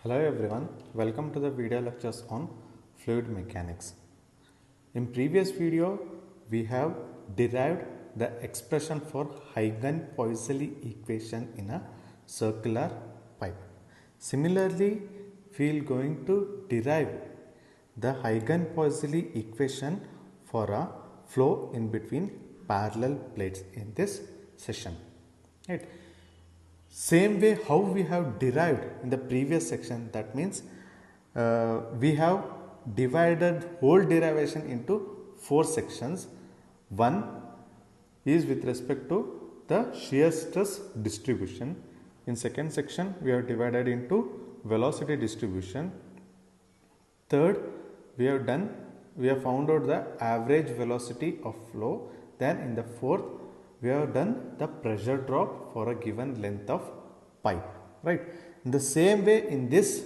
Hello everyone, welcome to the video lectures on fluid mechanics. In previous video, we have derived the expression for Huygens-Poiseuille equation in a circular pipe. Similarly, we are going to derive the Huygens-Poiseuille equation for a flow in between parallel plates in this session. Right. Same way how we have derived in the previous section, that means we have divided whole derivation into four sections. One is with respect to the shear stress distribution. In second section we have divided into velocity distribution. Third, we have found out the average velocity of flow. Then in the fourth, we have done the pressure drop for a given length of pipe, right? In the same way, in this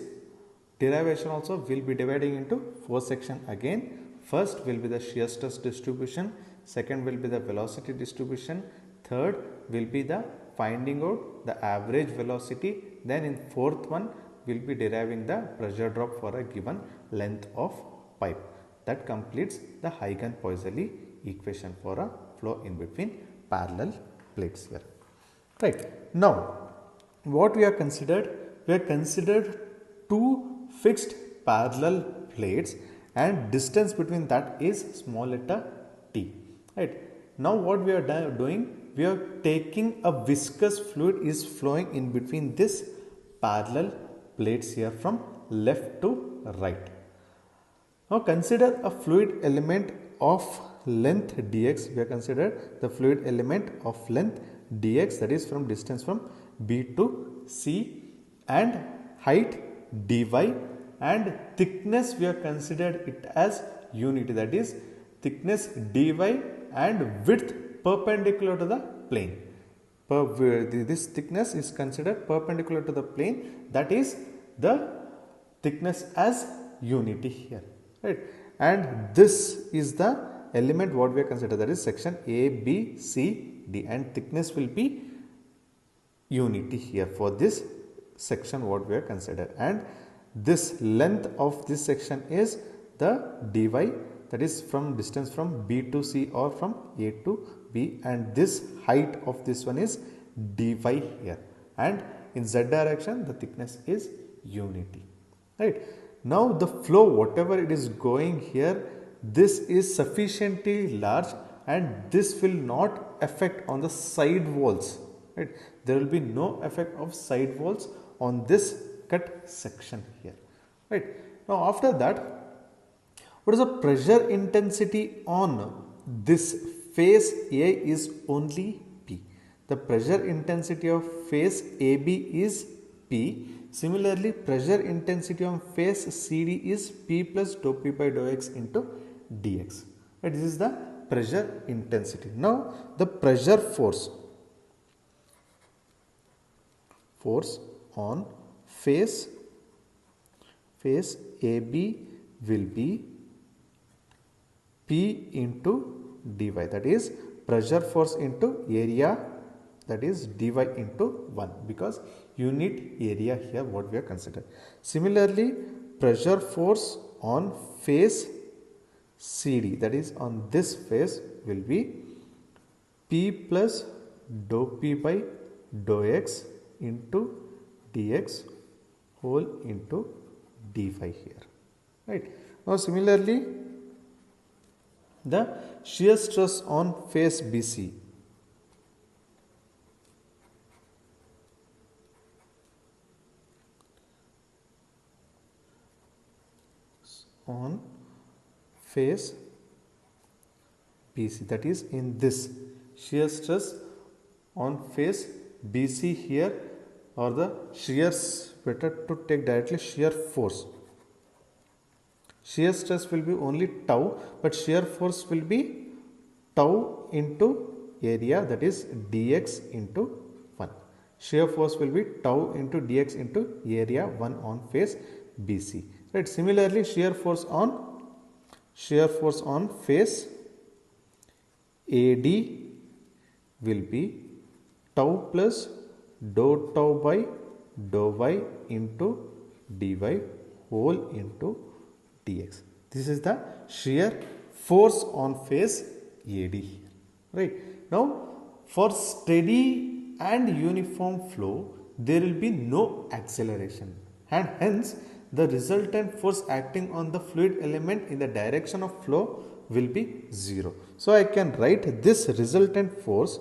derivation also, we will be dividing into four sections again. First will be the shear stress distribution, second will be the velocity distribution, third will be the finding out the average velocity, then in fourth one we will be deriving the pressure drop for a given length of pipe. That completes the Huygens-Poiseuille equation for a flow in between parallel plates here. Right. Now, what we have considered? We have considered two fixed parallel plates and distance between that is small letter t. Right. Now, what we are doing? We are taking a viscous fluid is flowing in between this parallel plates here from left to right. Now consider a fluid element of length dx. We have considered the fluid element of length dx, that is from distance from B to C, and height dy, and thickness we have considered it as unity, that is thickness dy and width perpendicular to the plane. This thickness is considered perpendicular to the plane, that is the thickness as unity here, right? And this is the element what we have considered, that is section A, B, C, D, and thickness will be unity here for this section what we have considered. And this length of this section is the dy, that is from distance from B to C or from A to B, and this height of this one is dy here, and in z direction the thickness is unity, right? Now the flow whatever it is going here, this is sufficiently large and this will not affect on the side walls, right? There will be no effect of side walls on this cut section here, right? Now after that, what is the pressure intensity on this face A is only P. The pressure intensity of face AB is P. Similarly, pressure intensity on face CD is P plus dou P by dou X into dx. Right, this is the pressure intensity. Now, the pressure force on face AB will be P into dy, that is pressure force into area, that is dy into 1, because unit area here what we have considered. Similarly, pressure force on face CD, that is on this face, will be P plus dou P by dou X into dx whole into dy here, right? Now similarly, the shear stress on face BC on face BC, that is in this shear stress on face BC here, or the shears, better to take directly shear force. Shear stress will be only tau, but shear force will be tau into area, that is dx into 1. Shear force will be tau into dx into area 1 on face BC. Right. Similarly, shear force on face AD will be tau plus dou tau by dou y into dy whole into dx. This is the shear force on face AD. Right. Now for steady and uniform flow, there will be no acceleration, and hence the resultant force acting on the fluid element in the direction of flow will be 0. So I can write this resultant force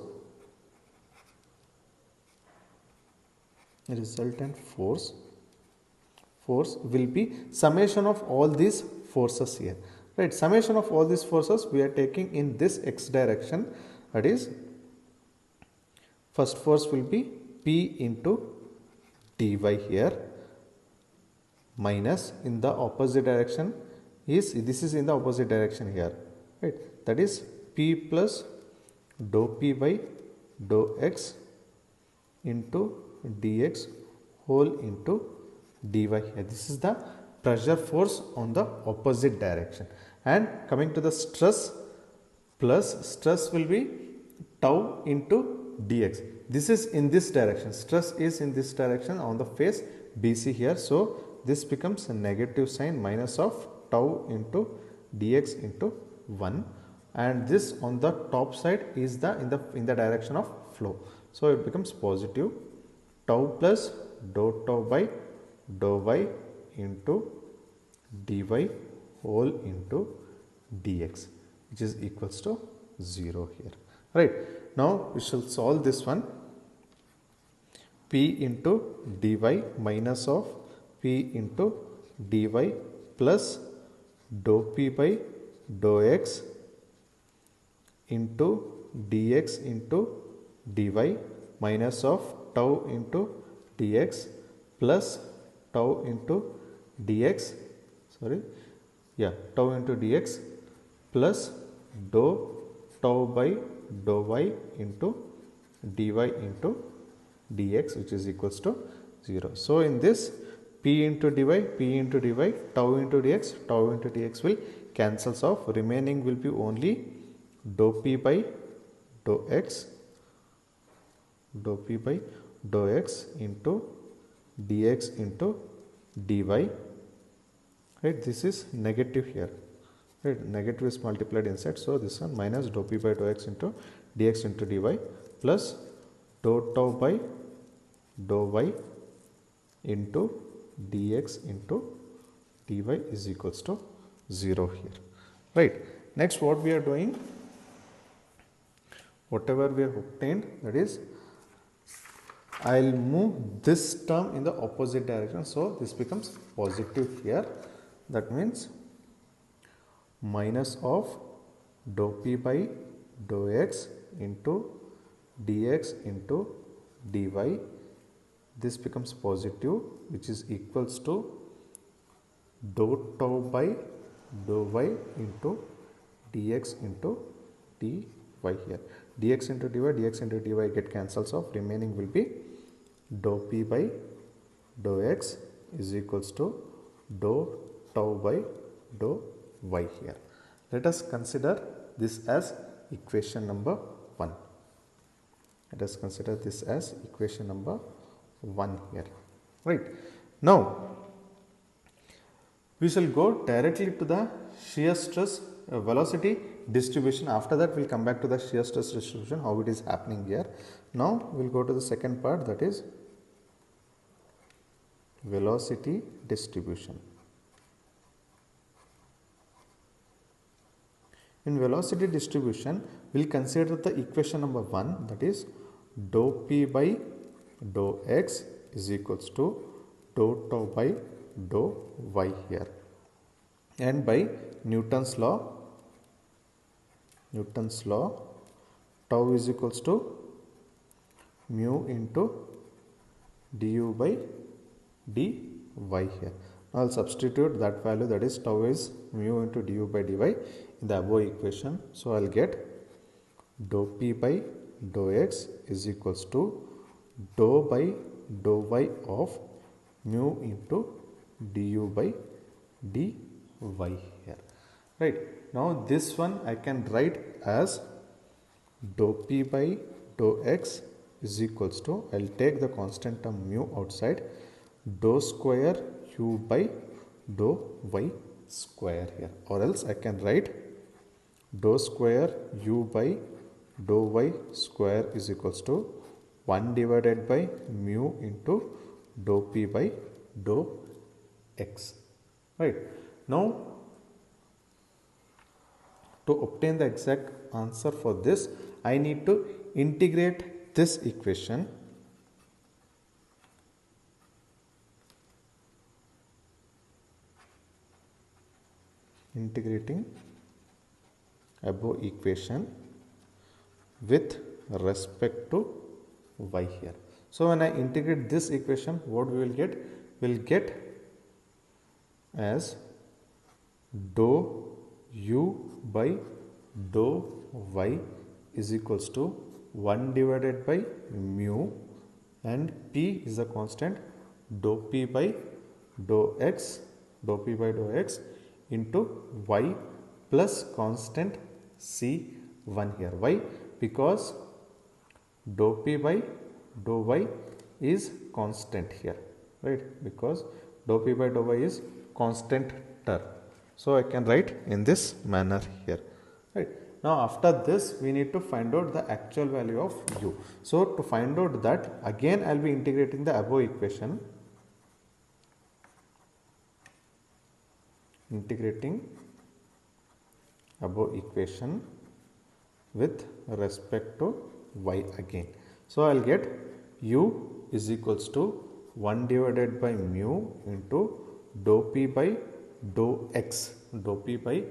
will be summation of all these forces here. Right, summation of all these forces we are taking in this x direction, that is first force will be P into dy here, minus in the opposite direction is, this is in the opposite direction here, right, that is P plus dou P by dou x into dx whole into dy here. This is the pressure force on the opposite direction. And coming to the stress, plus stress will be tau into dx. This is in this direction, stress is in this direction on the face BC here. So this becomes a negative sign, minus of tau into dx into 1, and this on the top side is the in the direction of flow. So it becomes positive tau plus dou tau by dou y into dy whole into dx, which is equals to 0 here. Right. Now we shall solve this one. P into dy minus of P into dy plus dou P by dou x into dx into dy minus of tau into dx plus tau into dx, tau into dx plus dou tau by dou y into dy into dx, which is equals to 0. So in this P into dy, tau into dx will cancels off. Remaining will be only dou P by dou x into dx into dy. Right, this is negative here. Right, negative is multiplied inside. So this one minus dou P by dou x into dx into dy plus dou tau by dou y into dx into dy is equals to 0 here. Right. Next, what we are doing, whatever we have obtained, that is, I will move this term in the opposite direction. So this becomes positive here. That means minus of dou P by dou x into dx into dy. This becomes positive, which is equals to dou tau by dou y into dx into dy here. Dx into dy get cancels off. Remaining will be dou P by dou x is equals to dou tau by dou y here. Let us consider this as equation number 1. Let us consider this as equation number 1 here. Right. Now we shall go directly to the shear stress velocity distribution. After that we will come back to the shear stress distribution, how it is happening here. Now we will go to the second part, that is velocity distribution. In velocity distribution, we will consider the equation number 1, that is dou P by dou x is equals to dou tau by dou y here. And by Newton's law, tau is equals to mu into du by dy here. I will substitute that value, that is tau is mu into du by dy in the above equation. So I will get dou P by dou x is equals to dou by dou y of mu into du by dy here. Right. Now this one I can write as dou P by dou x is equals to, I will take the constant term mu outside, dou square u by dou y square here, or else I can write dou square u by dou y square is equals to 1 divided by mu into dou p by dou x. Right. Now, to obtain the exact answer for this, I need to integrate this equation. Integrating above equation with respect to y here. So when I integrate this equation, what we will get? We will get as dou u by dou y is equals to 1 divided by mu, and p is a constant, dou p by dou x into y plus constant c1 here. Why? Because dou p by dou y is constant here, right? Because dou p by dou y is constant term. So I can write in this manner here, right? Now after this, we need to find out the actual value of u. So to find out that, again I will be integrating the above equation. Integrating above equation with respect to y again. So I will get u is equals to 1 divided by mu into dou p by dou x. Dou p by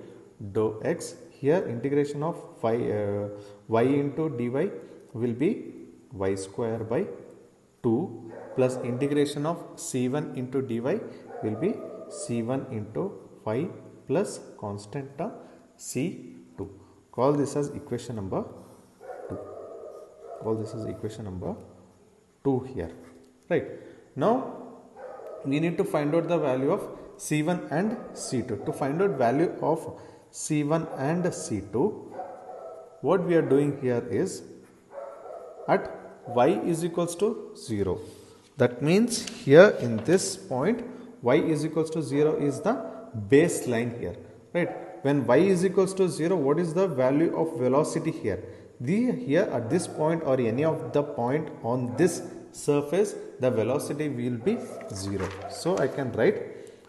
dou x. Here integration of y into dy will be y square by 2 plus integration of c1 into dy will be c1 into y plus constant term c2. Call this as equation number 2. Call this as equation number 2 here. Right. Now we need to find out the value of c1 and c2. To find out value of c1 and c2, what we are doing here is, at y is equals to 0. That means here in this point, y is equals to 0 is the baseline here, right? When y is equals to 0, what is the value of velocity here? Here at this point or any of the point on this surface, the velocity will be 0. So I can write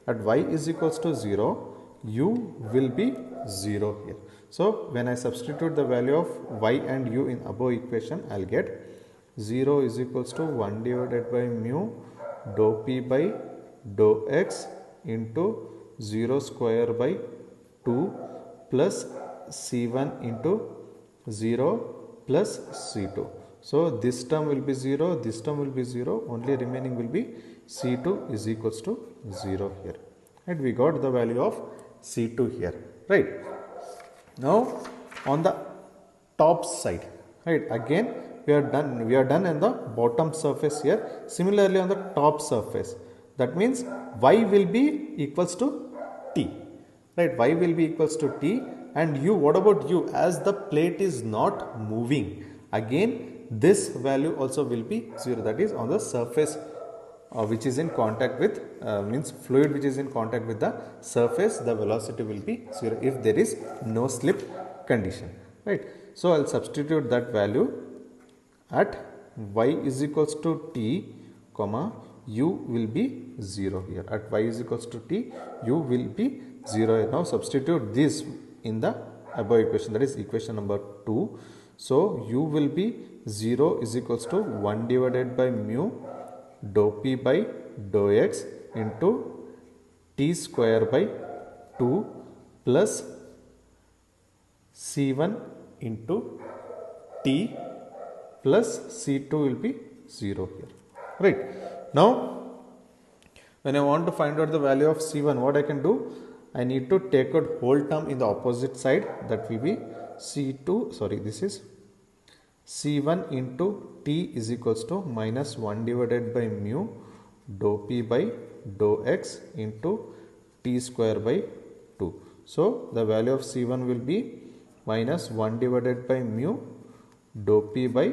at y is equals to 0, u will be 0 here. So when I substitute the value of y and u in above equation, I will get 0 is equals to 1 divided by mu dou p by dou x into 0 square by 2 plus c1 into 0 plus c2. So this term will be 0, this term will be 0, only remaining will be c2 is equals to 0 here. And we got the value of c2 here, right? Now on the top side, right, again we are done in the bottom surface here. Similarly on the top surface, that means y will be equals to t, right? Y will be equals to t, and u, what about u? As the plate is not moving, again this value also will be 0, that is on the surface which is in contact with means fluid which is in contact with the surface, the velocity will be 0 if there is no slip condition, right? So I will substitute that value at y is equals to t, comma u will be 0 here. At y is equals to t, u will be 0 here. Now substitute this in the above equation, that is equation number 2. So u will be 0 is equals to 1 divided by mu dou p by dou x into t square by 2 plus c1 into t plus c2 will be 0 here, right? Now when I want to find out the value of c1, what I can do? I need to take out whole term in the opposite side, that will be this is c1 into t is equals to minus 1 divided by mu dou p by dou x into t square by 2. So the value of c1 will be minus 1 divided by mu dou p by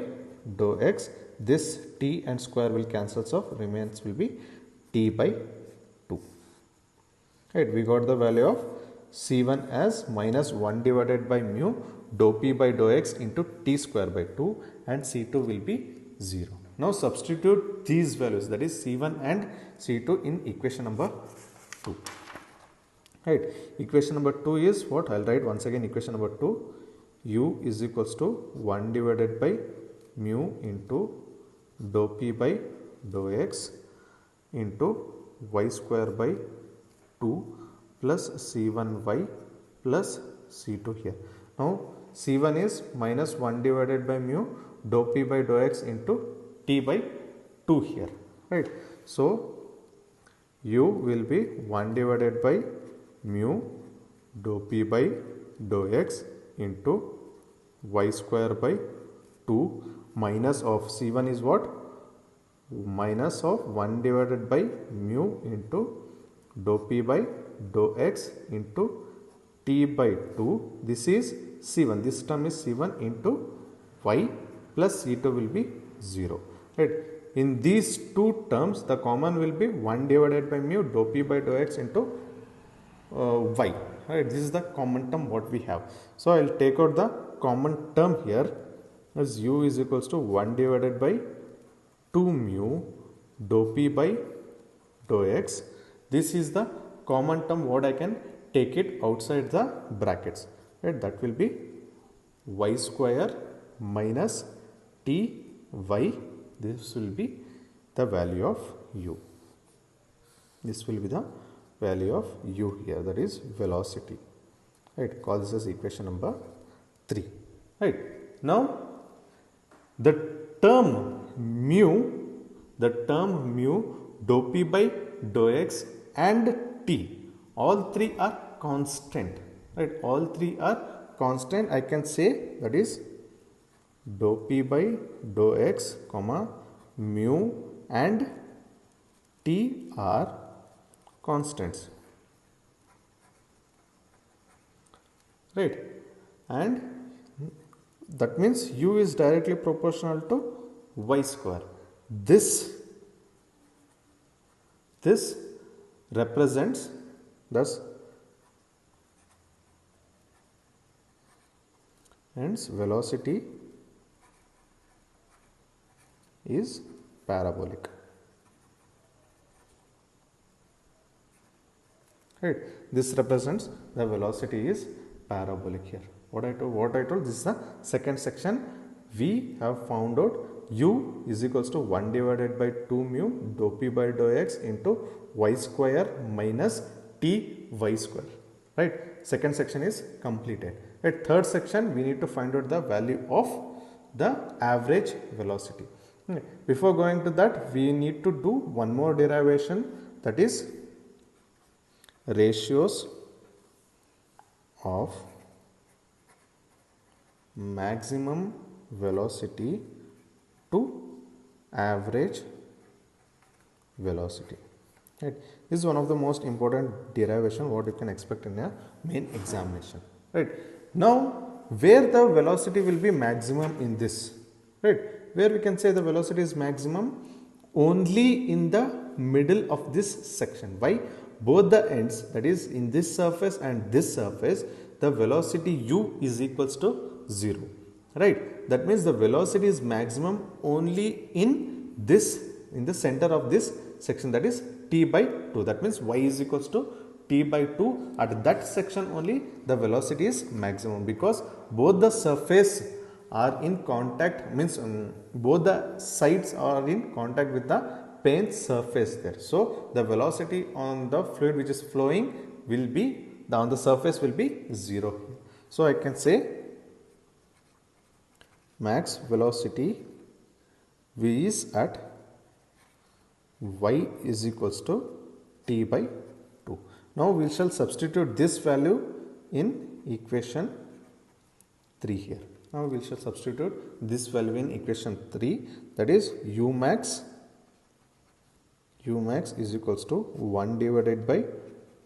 dou x. This t and square will cancel, so remains will be t by 2. Right, we got the value of C1 as minus 1 divided by mu dou p by dou x into t square by 2, and C2 will be 0. Now substitute these values, that is C1 and C2, in equation number 2. Right, equation number 2 is what? I'll write once again equation number 2. U is equals to 1 divided by mu into dou p by dou x into y square by 2 plus C1y plus C2 here. Now C1 is minus 1 divided by mu dou p by dou x into t by 2 here. Right. So U will be 1 divided by mu dou p by dou x into y square by 2 minus of C1 is what? Minus of 1 divided by mu into dou p by dou x into t by 2. This is C1. This term is C1 into y plus C2 will be 0. Right. In these two terms, the common will be 1 divided by mu dou p by dou x into y. Right. This is the common term what we have. So I will take out the common term here as u is equals to 1 divided by 2 mu dou p by dou x. This is the common term what I can take it outside the brackets. Right. That will be y square minus t y. This will be the value of u. This will be the value of u here, that is velocity. Right. Call this as equation number 3. Right. Now the term mu dou p by dou x and t, all three are constant. Right. All three are constant. I can say that is dou p by dou x comma mu and t are constants. Right. And that means u is directly proportional to y square. This represents, thus hence velocity is parabolic. Right. This represents the velocity is parabolic here. What I told, this is the second section. We have found out u is equals to 1 divided by 2 mu dou p by dou x into y square minus t y square. Right. Second section is completed. At third section, we need to find out the value of the average velocity. Before going to that, we need to do one more derivation, that is ratios of maximum velocity to average velocity. Right. This is one of the most important derivation what you can expect in a main examination. Right. Now, where the velocity will be maximum in this? Right. Where we can say the velocity is maximum? Only in the middle of this section. Why? Both the ends, that is in this surface and this surface, the velocity u is equals to 0. Right. That means the velocity is maximum only in this, in the center of this section, that is t by 2. That means y is equals to t by 2. At that section only the velocity is maximum, because both the surface are in contact, means both the sides are in contact with the plane surface there. So the velocity on the fluid which is flowing will be, on the surface will be 0. So I can say max velocity v is at y is equals to t by 2. Now we shall substitute this value in equation 3 here. Now we shall substitute this value in equation 3, that is u max is equals to 1 divided by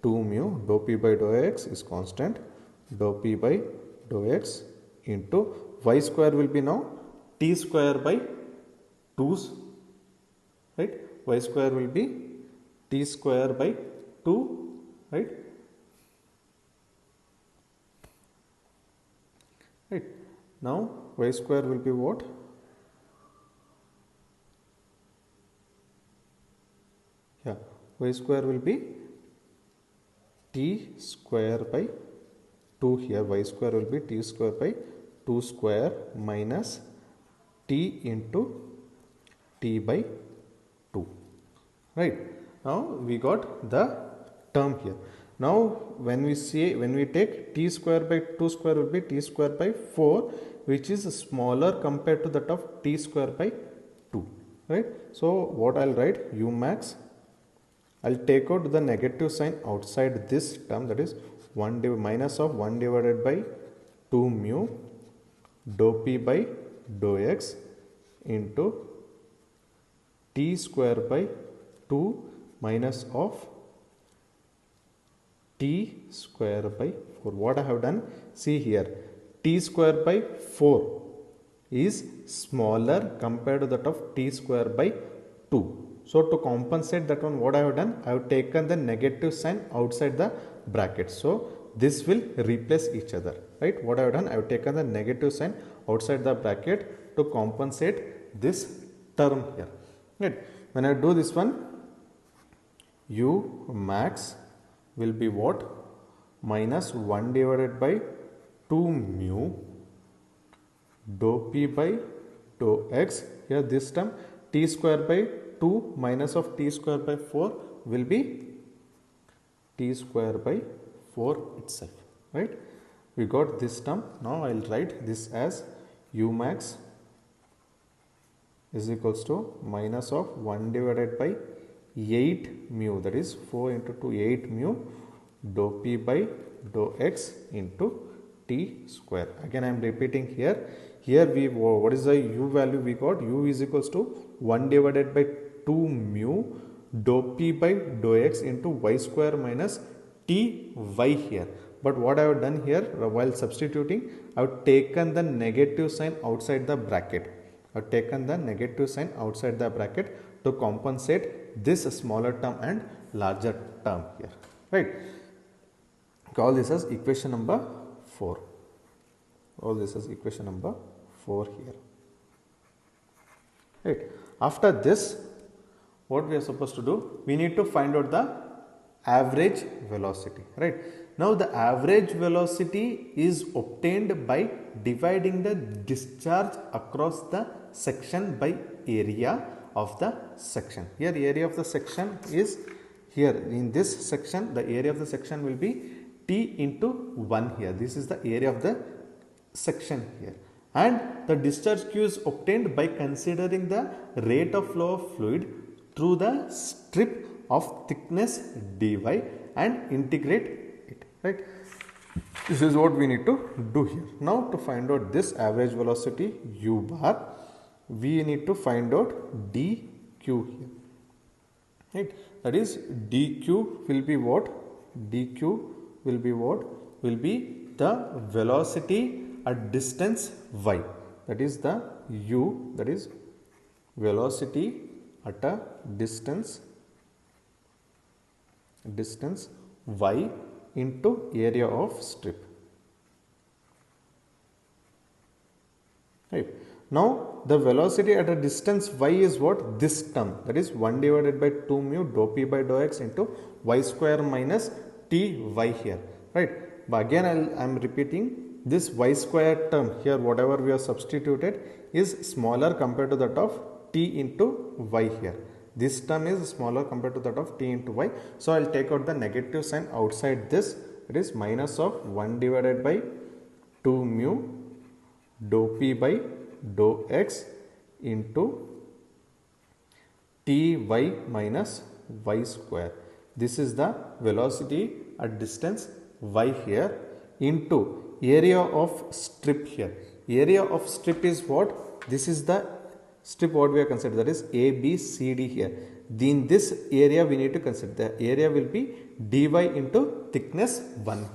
2 mu dou p by dou x is constant, dou p by dou x into y square will be now t square by 2, right? Y square will be t square by 2, right? Right. Now y square will be what? Yeah, y square will be t square by 2 here. Y square will be t square by 2 square minus t into t by 2. Right. Now we got the term here. Now when we take t square by 2 square will be t square by 4, which is smaller compared to that of t square by 2. Right. So what I'll write, u max, I'll take out the negative sign outside this term, that is minus of 1 divided by 2 mu dou p by dou x into t square by 2 minus of t square by 4. What I have done, see here, t square by 4 is smaller compared to that of t square by 2. So to compensate that one, what I have done, I have taken the negative sign outside the bracket. So this will replace each other, right? What I have done, I have taken the negative sign outside the bracket to compensate this term here, right? When I do this one, u max will be what? Minus 1 divided by 2 mu dou p by dou x. Here this term t square by 2 minus of t square by 4 will be t square by 4 itself, right? We got this term. Now I will write this as u max is equals to minus of 1 divided by 8 mu, that is 4 into 2, 8 mu dou p by dou x into t square. Again I am repeating here. Here what is the u value we got? U is equals to 1 divided by 2 mu dou p by dou x into y square minus t y here. But what I have done here, while substituting, I have taken the negative sign outside the bracket. I have taken the negative sign outside the bracket to compensate this smaller term and larger term here, right? Call this as equation number 4. All this is equation number 4 here, right? After this, what we are supposed to do, we need to find out the average velocity, right? Now the average velocity is obtained by dividing the discharge across the section by area of the section. Here area of the section is here. In this section, the area of the section will be t into 1 here. This is the area of the section here. And the discharge Q is obtained by considering the rate of flow of fluid through the strip of thickness dy and integrate it, right? This is what we need to do here. Now to find out this average velocity u bar, we need to find out dq here, right? That is dq will be what? dq will be what? Will be the velocity at distance y. That is the u, that is velocity at a distance y into area of strip, right? Now the velocity at a distance y is what? This term, that is 1 divided by 2 mu dou p by dou x into y square minus t y here, right? But again I am repeating, this y square term here, whatever we have substituted, is smaller compared to that of t into y here. This term is smaller compared to that of t into y. So I will take out the negative sign outside this. It is minus of 1 divided by 2 mu dou p by dou x into ty minus y square. This is the velocity at distance y here into area of strip here. Area of strip is what? This is the strip what we are considering, that is A, B, C, D here. In this area we need to consider the area will be dy into thickness 1 here.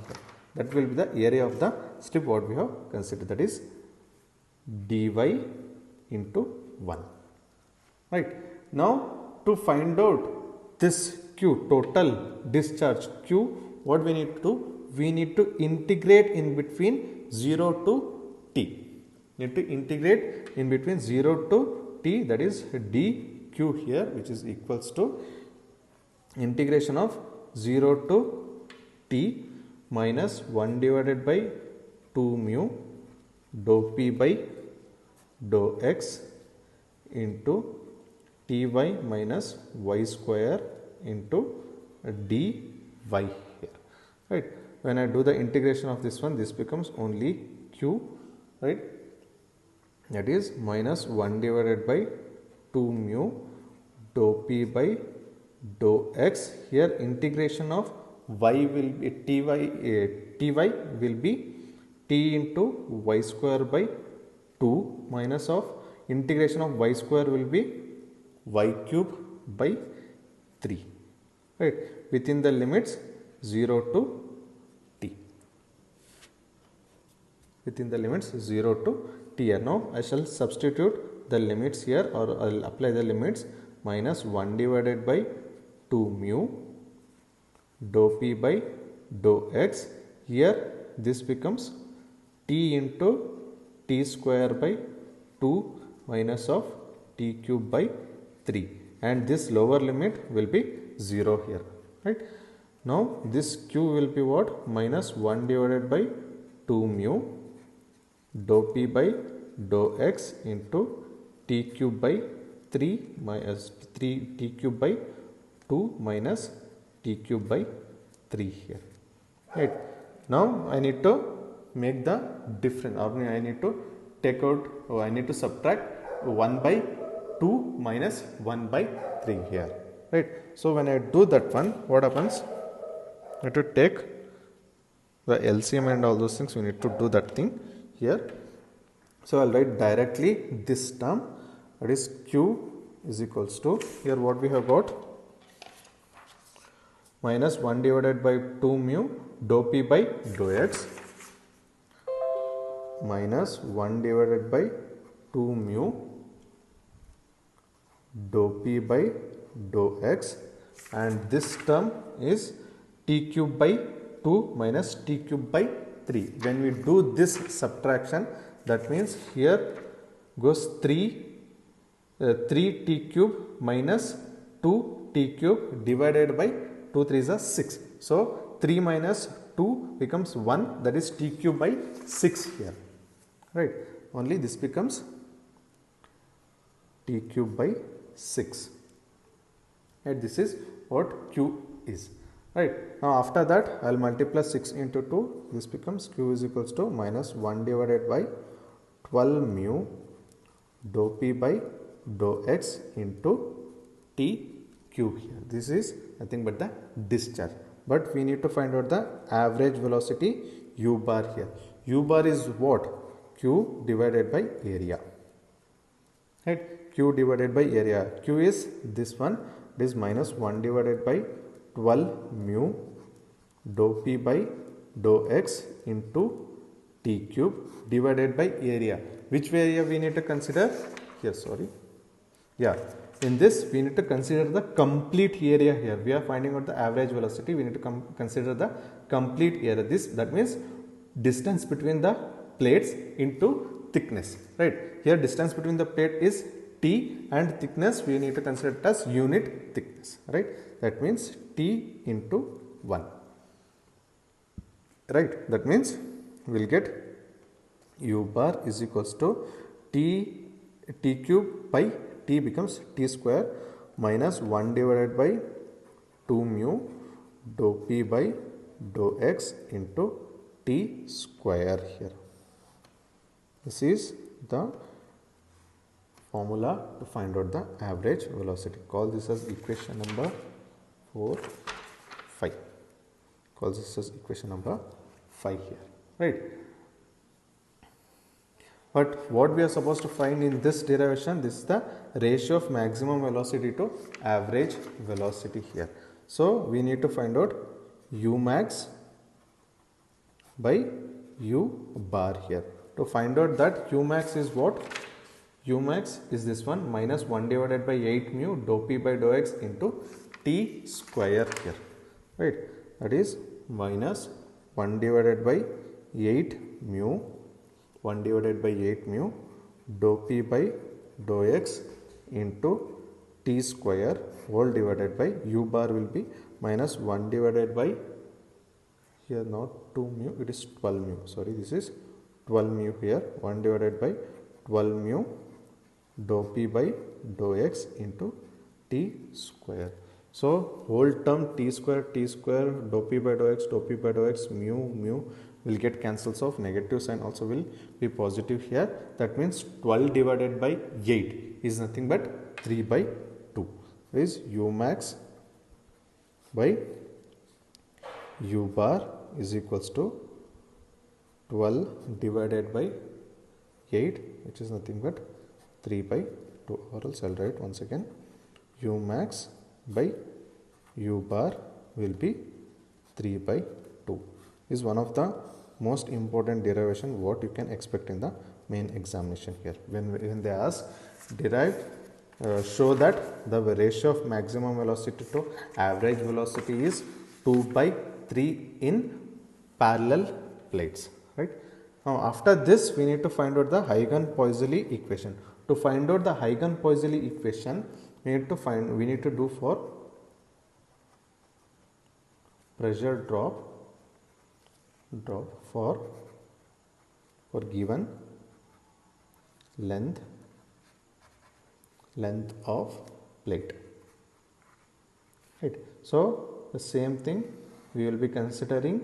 That will be the area of the strip what we have considered, that is dy into 1, right? Now to find out this Q, total discharge Q, what we need to do? We need to integrate in between 0 to T. Need to integrate in between 0 to T, that is dq here, which is equals to integration of 0 to T minus 1 divided by 2 mu dou P by dou X into Ty minus y square into dy here, right? When I do the integration of this one, this becomes only Q, right? That is minus 1 divided by 2 mu dou P by dou X. Here integration of y will be Ty will be T into y square by 2 minus of integration of y square will be y cube by 3, right, within the limits 0 to T, within the limits 0 to T. Now I shall substitute the limits here, or I will apply the limits. Minus 1 divided by 2 mu dou P by dou X. Here this becomes T into T square by 2 minus of T cube by 3, and this lower limit will be 0 here, right? Now this Q will be what? Minus 1 divided by 2 mu dou P by dou X into T cube by 3 minus 3 T cube by 2 minus T cube by 3 here, right? Now I need to make the difference, or I need to take out, or I need to subtract 1 by 2 minus 1 by 3 here, right? So when I do that one, what happens? I have to take the LCM and all those things. We need to do that thing here. So I'll write directly this term, that is Q is equals to, here what we have got, minus 1 divided by 2 mu dou P by dou X minus 1 divided by 2 mu dou P by dou X, and this term is T cube by 2 minus T cube by 3. When we do this subtraction, that means here goes 3T cube minus 2T cube divided by 2 3s are 6. So 3 minus 2 becomes 1, that is T cube by 6 here, right? Only this becomes T cube by 6, and this is what Q is, right? Now after that I will multiply 6 into 2, this becomes Q is equals to minus 1 divided by 12 mu dou P by dou X into T cube here. This is nothing but the discharge, but we need to find out the average velocity u bar here. U bar is what? Q divided by area, right? Q divided by area. Q is this one, it is minus 1 divided by 12 mu dou P by dou X into T cube divided by area. Which area we need to consider here? Sorry, yeah, in this we need to consider the complete area here. We are finding out the average velocity, we need to consider the complete area. That means distance between the plates into thickness, right? Here distance between the plate is T, and thickness we need to consider it as unit thickness, right? That means T into 1, right? That means we will get u bar is equals to T cube by T becomes T square minus 1 divided by 2 mu dou P by dou X into T square here. This is the formula to find out the average velocity. Call this as equation number 4, 5. Call this as equation number 5 here, right? But what we are supposed to find in this derivation, this is the ratio of maximum velocity to average velocity here. So we need to find out u max by u bar here. To find out that u max is what? U max is this one, minus 1 divided by 8 mu dou P by dou X into t square here, right? That is minus 1 divided by 8 mu, 1 divided by 8 mu dou p by dou x into t square whole divided by u bar will be minus 1 divided by, here not 2 mu, it is 12 mu, sorry, this is 12 mu here, 1 divided by 12 mu dou p by dou x into t square. So whole term t square dou p by dou x mu will get cancels off, negative sign also will be positive here. That means 12 divided by 8 is nothing but 3 by 2 is u max by u bar is equals to 12 divided by 8, which is nothing but 3 by 2, or else I'll write once again, u max by u bar will be 3 by 2 is one of the most important derivation what you can expect in the main examination here. When they ask derive, show that the ratio of maximum velocity to average velocity is 2 by 3 in parallel plates, right? Now after this we need to find out the Huygens-Poiseuille equation. To find out the Huygens-Poiseuille equation, we need to do for pressure drop for given length of plate, right? So the same thing, we will be considering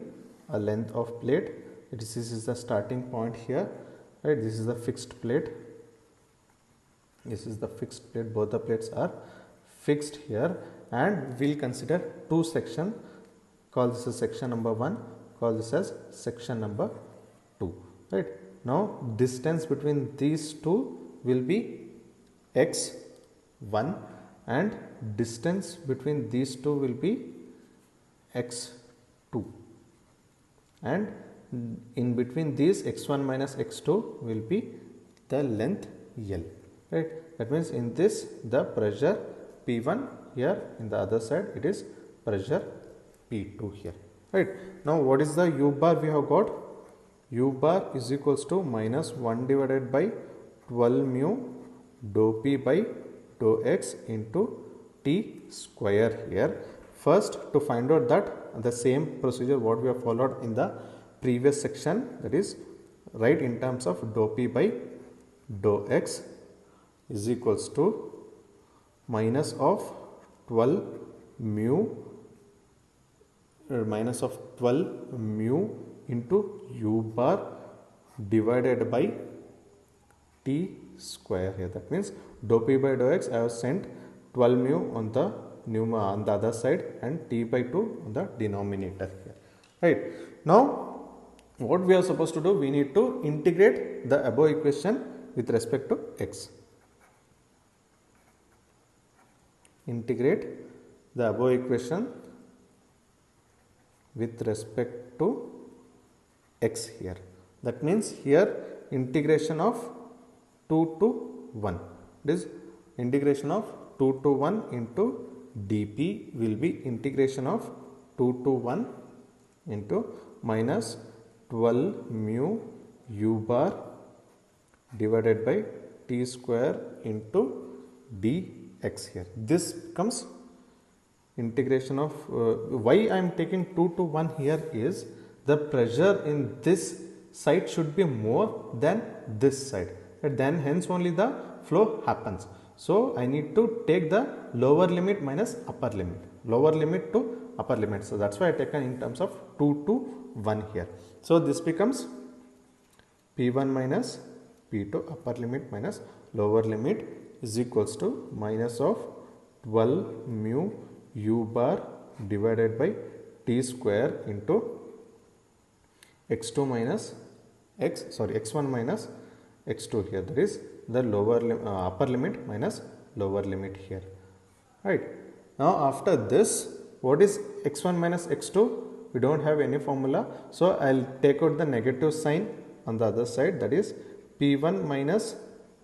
a length of plate. This is the starting point here, right? This is the fixed plate, this is the fixed plate, both the plates are fixed here, and we will consider two sections. Call this as section number 1, call this as section number 2, right? Now distance between these two will be x1 and distance between these two will be x2, and in between these x1 minus x2 will be the length L, right? That means in this the pressure P1 here, in the other side it is pressure P2 here, right? Now what is the u bar we have got? U bar is equals to minus 1 divided by 12 mu dou p by dou x into t square here. First, to find out that, the same procedure what we have followed in the previous section, that is write in terms of dou p by dou x is equals to minus of 12 mu into u bar divided by t square here. That means dou p by dou x I have sent 12 mu on the other side and t by 2 on the denominator here, right? Now what we are supposed to do, we need to integrate the above equation with respect to x. Integrate the above equation with respect to x here. That means here integration of 2 to 1, it is integration of 2 to 1 into dp will be integration of 2 to 1 into minus 12 mu u bar divided by t square into dx here. This becomes integration of why I am taking 2 to 1 here is the pressure in this side should be more than this side, and then hence only the flow happens. So I need to take the lower limit minus upper limit, lower limit to upper limit. So that's why I taken in terms of 2 to 1 here. So this becomes P1 minus P2 upper limit minus lower limit is equals to minus of 12 mu u bar divided by t square into x1 minus x2 here, that is the upper limit minus lower limit here, right? Now after this, what is x1 minus x2? We don't have any formula, so I'll take out the negative sign on the other side, that is P1 minus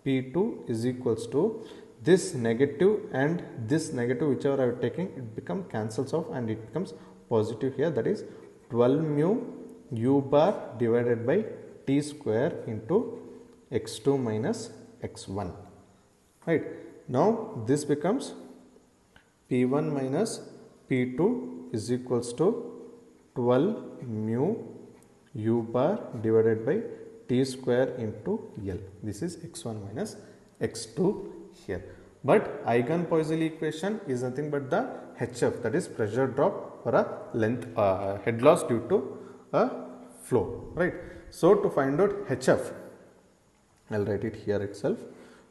P2 is equals to this negative and this negative, whichever I am taking, it become cancels off and it becomes positive here. That is 12 mu u bar divided by t square into x2 minus x1. Right. Now this becomes p1 minus p2 is equals to 12 mu u bar divided by t square into L. This is x1 minus x2 here. But Eigen-Poiseuille equation is nothing but the HF, that is pressure drop or a length head loss due to a flow, right? So to find out HF, I'll write it here itself.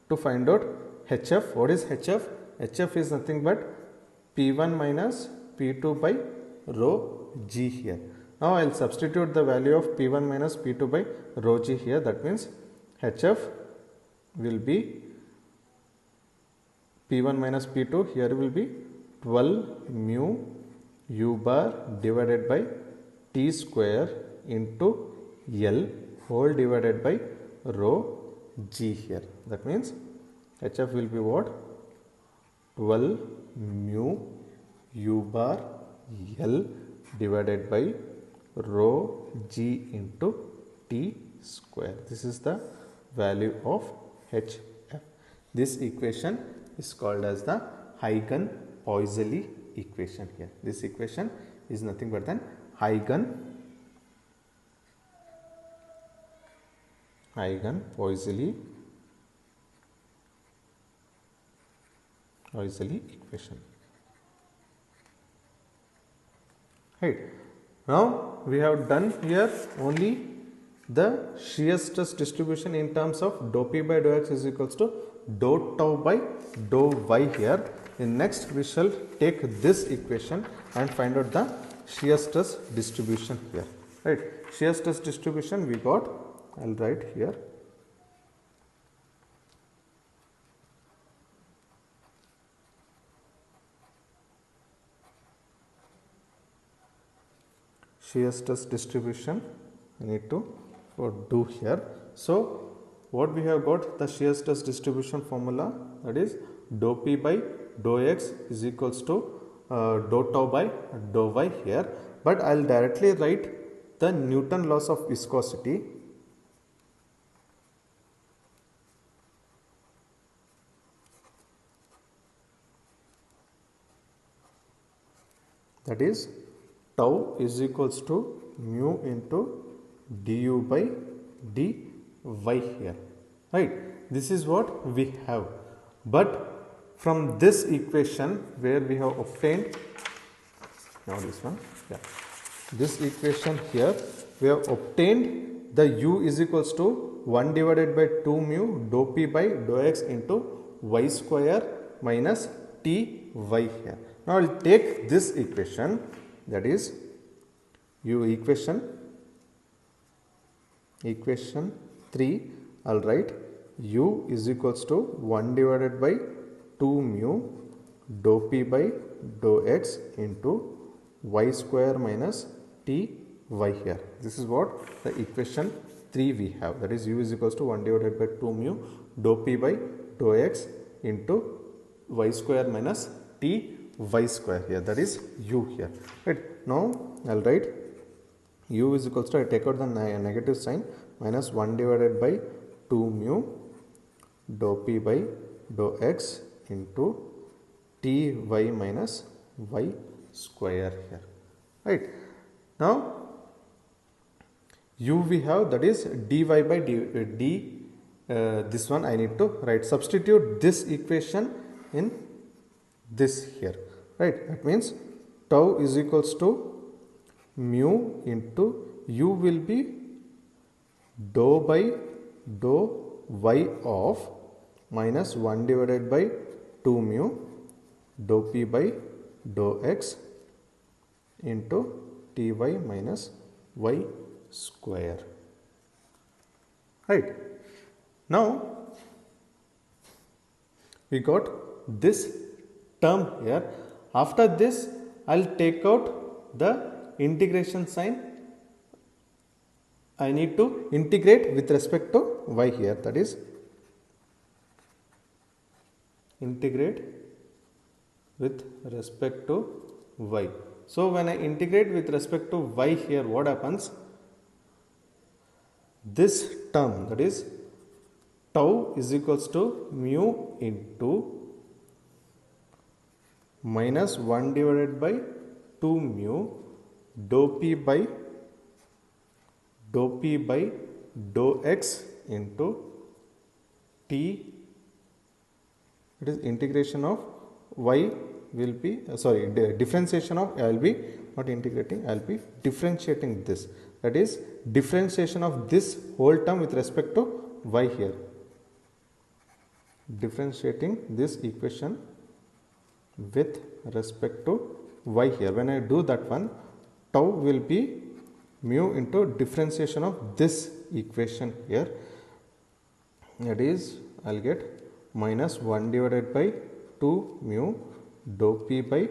To find out HF, what is HF? HF is nothing but P1 minus P2 by rho G here. Now I'll substitute the value of P1 minus P2 by rho G here. That means HF will be P1 minus P2, here will be 12 mu u bar divided by t square into L whole divided by rho G here. That means HF will be what? 12 mu u bar L divided by rho G into t square. This is the value of HF. This equation is called as the Eigen-Poiseuille equation here. This equation is nothing but an Eigen-Poiseuille equation. Right. Now we have done here only the shear stress distribution in terms of dou P by dou X is equals to dou tau by dou Y here. In next we shall take this equation and find out the shear stress distribution here. Right. Shear stress distribution we got, I'll write here. Shear stress distribution I need to do here. So what we have got, the shear stress distribution formula, that is dou P by dou X is equals to dou tau by dou Y here. But I will directly write the Newton laws of viscosity. That is tau is equals to mu into du by dy here, right? This is what we have. But from this equation where we have obtained, now this one, yeah, this equation here we have obtained the u is equals to 1 divided by 2 mu dou P by dou X into y square minus t y here. Now I will take this equation, that is equation 3, I will write u is equals to 1 divided by 2 mu dou P by dou X into y square minus t y here. This is what the equation 3 we have, that is u is equals to 1 divided by 2 mu dou P by dou X into y square minus t y square here, that is u here, right? Now I will write u is equals to, I take out the negative sign, minus 1 divided by 2 mu dou P by dou X into t y minus y square here, right? Now u we have, that is dy by this one I need to write, substitute this equation in this here, right? That means tau is equals to mu into u will be dou by dou y of minus 1 divided by 2 mu dou P by dou X into ty minus y square, right? Now we got this term here. After this I will take out the integration sign. I need to integrate with respect to y here, that is integrate with respect to y. So when I integrate with respect to y here, what happens? This term, that is tau is equals to mu into minus 1 divided by 2 mu dou p by dou x into t. It is integration of y will be differentiation of, I will be not integrating, I will be differentiating this. That is differentiation of this whole term with respect to y here. Differentiating this equation with respect to y here. When I do that one, tau will be mu into differentiation of this equation here. That is, I will get minus 1 divided by 2 mu dou p by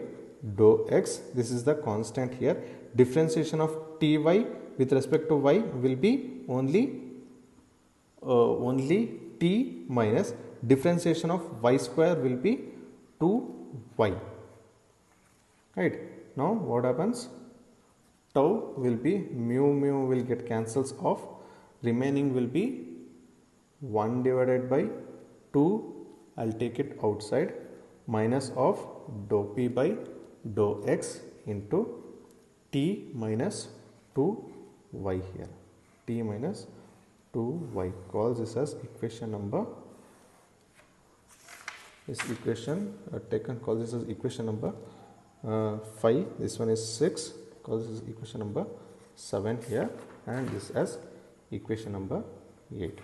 dou x. This is the constant here. Differentiation of ty with respect to y will be only t minus differentiation of y square will be 2y. Right. Now what happens? Tau will be mu will get cancels off. Remaining will be 1 divided by 2. I'll take it outside, minus of dou p by dou x into t minus 2y here. T minus 2y. Call this as equation number. This equation call this as equation number 5. This one is 6. Call this as equation number 7 here, and this as equation number 8.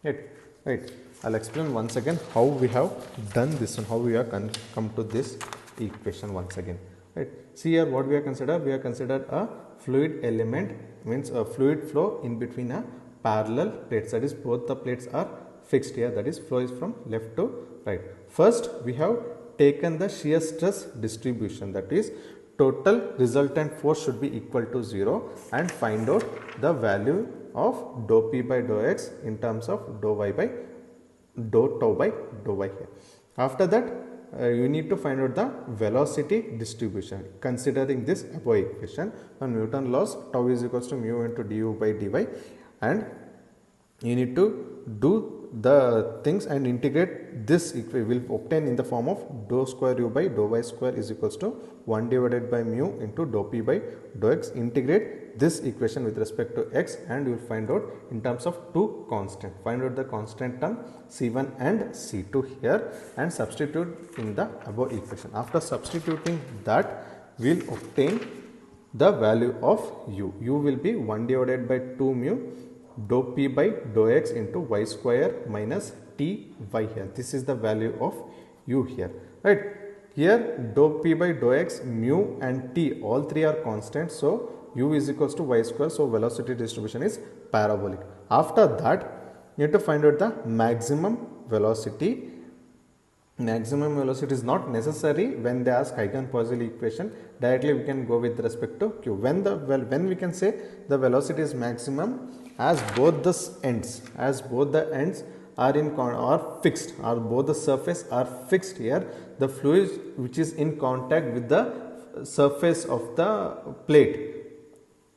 Right. I'll explain once again how we have done this and how we have come to this equation once again. Right. See here what we have considered. We have considered a fluid element, means a fluid flow in between a parallel plates. That is, both the plates are fixed here. That is, flow is from left to right. First, we have taken the shear stress distribution. That is, total resultant force should be equal to 0, and find out the value of dou p by dou x in terms of dou y by dou tau by dou y here. After that, you need to find out the velocity distribution considering this above equation. On Newton laws, tau is equals to mu into du by dy, and you need to do the things and integrate this. Will obtain in the form of dou square u by dou y square is equals to 1 divided by mu into dou p by dou x. Integrate this equation with respect to x, and you will find out in terms of two constant. Find out the constant term C1 and C2 here, and substitute in the above equation. After substituting that, we will obtain the value of u. U will be 1 divided by 2 mu dou p by dou x into y square minus t y here. This is the value of u here. Right. Here dou p by dou x, mu and t, all three are constant. So u is equals to y square. So velocity distribution is parabolic. After that, you need to find out the maximum velocity. Maximum velocity is not necessary when they ask Huygens-Poiseuille equation. Directly we can go with respect to q. When we can say the velocity is maximum, as both the ends are fixed, or both the surface are fixed here, the fluid which is in contact with the surface of the plate,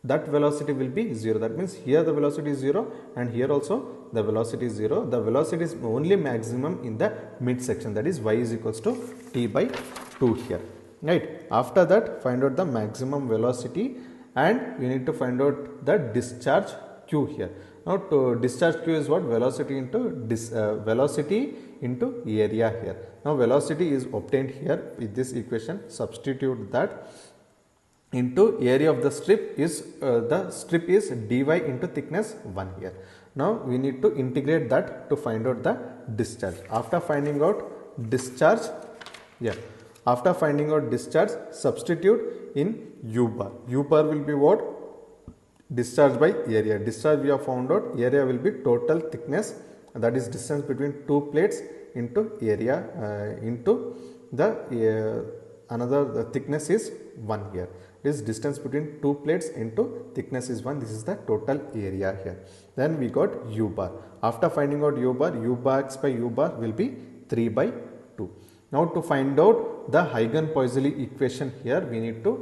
that velocity will be 0. That means here the velocity is 0, and here also the velocity is 0. The velocity is only maximum in the midsection, that is y is equals to t by 2 here. Right. After that, find out the maximum velocity, and you need to find out the discharge q here. Now to discharge q is what? Velocity into area here. Now velocity is obtained here with this equation. Substitute that into area of the strip is dy into thickness 1 here. Now we need to integrate that to find out the discharge. After finding out discharge, substitute in u bar. U bar will be what? Discharge by area. Discharge we have found out, area will be total thickness, that is distance between two plates into area into the the thickness is 1 here. This distance between two plates into thickness is 1. This is the total area here. Then we got u bar. After finding out u bar x by u bar will be 3 by 2. Now to find out the Huygens-Poiseuille equation here, we need to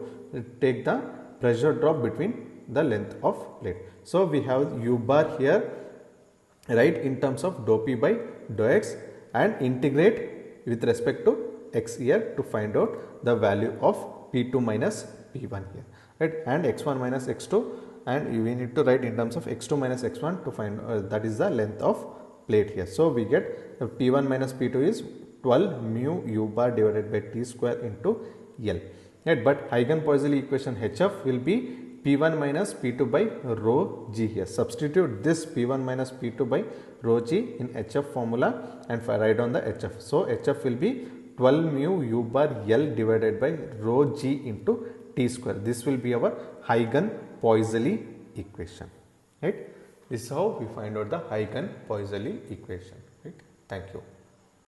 take the pressure drop between the length of plate. So we have U bar here, right, in terms of dou P by dou X, and integrate with respect to X here to find out the value of P2 minus P1 here, right, and X1 minus X2, and we need to write in terms of X2 minus X1 to find that is the length of plate here. So we get P1 minus P2 is 12 mu U bar divided by T square into L, right, but Huygens-Poiseuille equation HF will be P1 minus P2 by rho G here. Substitute this P1 minus P2 by rho G in HF formula and write down the HF. So HF will be 12 mu U bar L divided by rho G into T square. This will be our Huygens-Poiseuille equation, right. This is how we find out the Huygens-Poiseuille equation, right. Thank you.